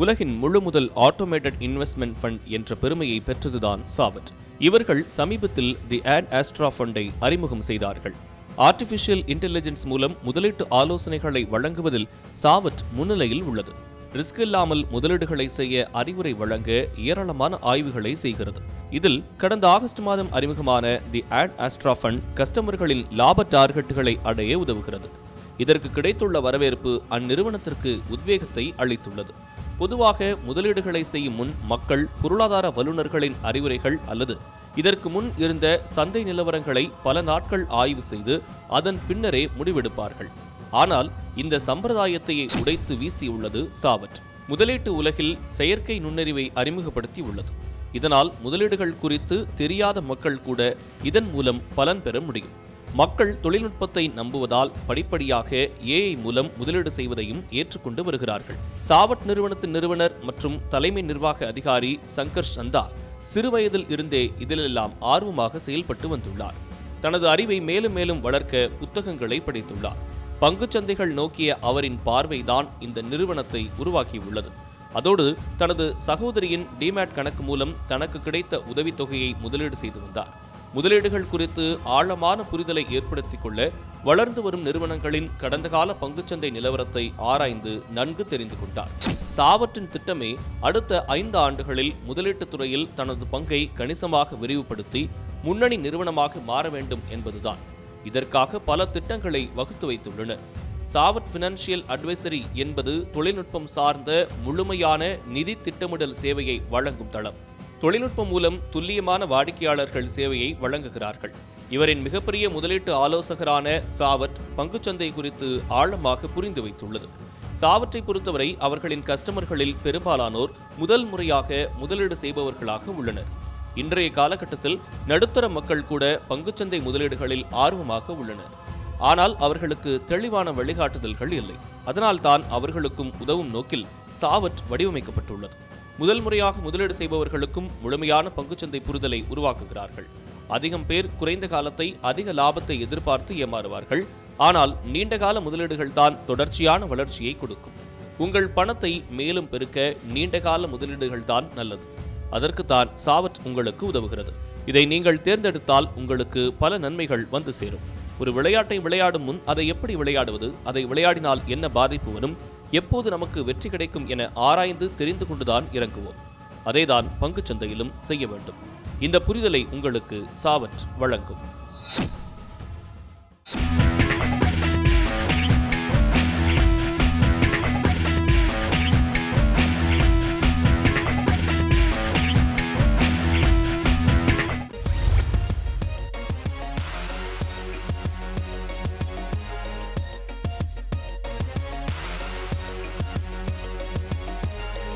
உலகின் முழு முதல் ஆட்டோமேட்டட் இன்வெஸ்ட்மெண்ட் ஃபண்ட் என்ற பெருமையை பெற்றதுதான் சாவட். இவர்கள் சமீபத்தில் தி ஆட் ஆஸ்ட்ரா ஃபண்டை அறிமுகம் செய்தார்கள். ஆர்டிஃபிஷியல் இன்டெலிஜென்ஸ் மூலம் முதலீட்டு ஆலோசனைகளை வழங்குவதில் சாவட் முன்னிலையில் உள்ளது. ரிஸ்க் இல்லாமல் முதலீடுகளை செய்ய அறிவுரை வழங்க ஏராளமான ஆய்வுகளை செய்கிறது. இதில் கடந்த ஆகஸ்ட் மாதம் அறிமுகமான தி ஆட் ஆஸ்ட்ரா ஃபண்ட் கஸ்டமர்களின் லாப டார்கெட்டுகளை அடைய உதவுகிறது. இதற்கு கிடைத்துள்ள வரவேற்பு அந்நிறுவனத்திற்கு உத்வேகத்தை அளித்துள்ளது. பொதுவாக முதலீடுகளை செய்யும் முன் மக்கள் பொருளாதார வல்லுநர்களின் அறிவுரைகள் அல்லது இதற்கு முன் இருந்த சந்தை நிலவரங்களை பல நாட்கள் ஆய்வு செய்து அதன் பின்னரே முடிவெடுப்பார்கள். ஆனால் இந்த சம்பிரதாயத்தையே உடைத்து வீசியுள்ளது சாவட். முதலீட்டு உலகில் செயற்கை நுண்ணறிவை அறிமுகப்படுத்தி உள்ளது. இதனால் முதலீடுகள் குறித்து தெரியாத மக்கள் கூட இதன் மூலம் பலன் பெற முடியும். மக்கள் தொழில்நுட்பத்தை நம்புவதால் படிப்படியாக ஏஐ மூலம் முதலீடு செய்வதையும் ஏற்றுக்கொண்டு வருகிறார்கள். சாவட் நிறுவனத்தின் நிறுவனர் மற்றும் தலைமை நிர்வாக அதிகாரி சங்கர் சந்தா சிறுவயதில் இருந்தே இதிலெல்லாம் ஆர்வமாக செயல்பட்டு வந்துள்ளார். தனது அறிவை மேலும் மேலும் வளர்க்க புத்தகங்களை படித்துள்ளார். பங்குச்சந்தைகள் நோக்கிய அவரின் பார்வைதான் இந்த நிறுவனத்தை உருவாக்கியுள்ளது. அதோடு தனது சகோதரியின் டிமேட் கணக்கு மூலம் தனக்கு கிடைத்த உதவித்தொகையை முதலீடு செய்து வந்தார். முதலீடுகள் குறித்து ஆழமான புரிதலை ஏற்படுத்திக் கொள்ள வளர்ந்து வரும் நிறுவனங்களின் கடந்த கால பங்குச்சந்தை நிலவரத்தை ஆராய்ந்து நன்கு தெரிந்து கொண்டார். சாவற்றின் திட்டமே அடுத்த 5 ஆண்டுகளில் முதலீட்டுத் துறையில் தனது பங்கை கணிசமாக விரிவுபடுத்தி முன்னணி நிறுவனமாக மாற வேண்டும் என்பதுதான். இதற்காக பல திட்டங்களை வகுத்து வைத்துள்ளனர். சாவட் பினான்சியல் அட்வைசரி என்பது தொழில்நுட்பம் சார்ந்த முழுமையான நிதி திட்டமிடல் சேவையை வழங்கும் தளம். தொழில்நுட்பம் மூலம் துல்லியமான வாடிக்கையாளர்கள் சேவையை வழங்குகிறார்கள். இவரின் மிகப்பெரிய முதலீட்டு ஆலோசகரான சாவட் பங்குச்சந்தை குறித்து ஆழமாக புரிந்து வைத்துள்ளது. சாவற்றை பொறுத்தவரை அவர்களின் கஸ்டமர்களில் பெரும்பாலானோர் முதல் முறையாக முதலீடு செய்பவர்களாக உள்ளனர். இன்றைய காலகட்டத்தில் நடுத்தர மக்கள் கூட பங்குச்சந்தை முதலீடுகளில் ஆர்வமாக உள்ளனர். ஆனால் அவர்களுக்கு தெளிவான வழிகாட்டுதல்கள் இல்லை. அதனால்தான் அவர்களுக்கும் உதவும் நோக்கில் சாவட் வடிவமைக்கப்பட்டுள்ளது. முதல் முறையாக முதலீடு செய்பவர்களுக்கும் முழுமையான பங்குச்சந்தை புரிதலை உருவாக்குகிறார்கள். அதிகம் பேர் குறைந்த காலத்தை அதிக லாபத்தை எதிர்பார்த்து ஏமாறுவார்கள். ஆனால் நீண்டகால முதலீடுகள் தான் தொடர்ச்சியான வளர்ச்சியை கொடுக்கும். உங்கள் பணத்தை மேலும் பெருக்க நீண்டகால முதலீடுகள் தான் நல்லது. அதற்குத்தான் சாவட் உங்களுக்கு உதவுகிறது. இதை நீங்கள் தேர்ந்தெடுத்தால் உங்களுக்கு பல நன்மைகள் வந்து சேரும். ஒரு விளையாட்டை விளையாடும் முன் அதை எப்படி விளையாடுவது, அதை விளையாடினால் என்ன பாதிப்பு வரும், எப்போது நமக்கு வெற்றி கிடைக்கும் என ஆராய்ந்து தெரிந்து கொண்டுதான் இறங்குவோம். அதேதான் பங்குச்சந்தையிலும் செய்ய வேண்டும். இந்த புரிதலை உங்களுக்கு சாவட் வழங்கும்.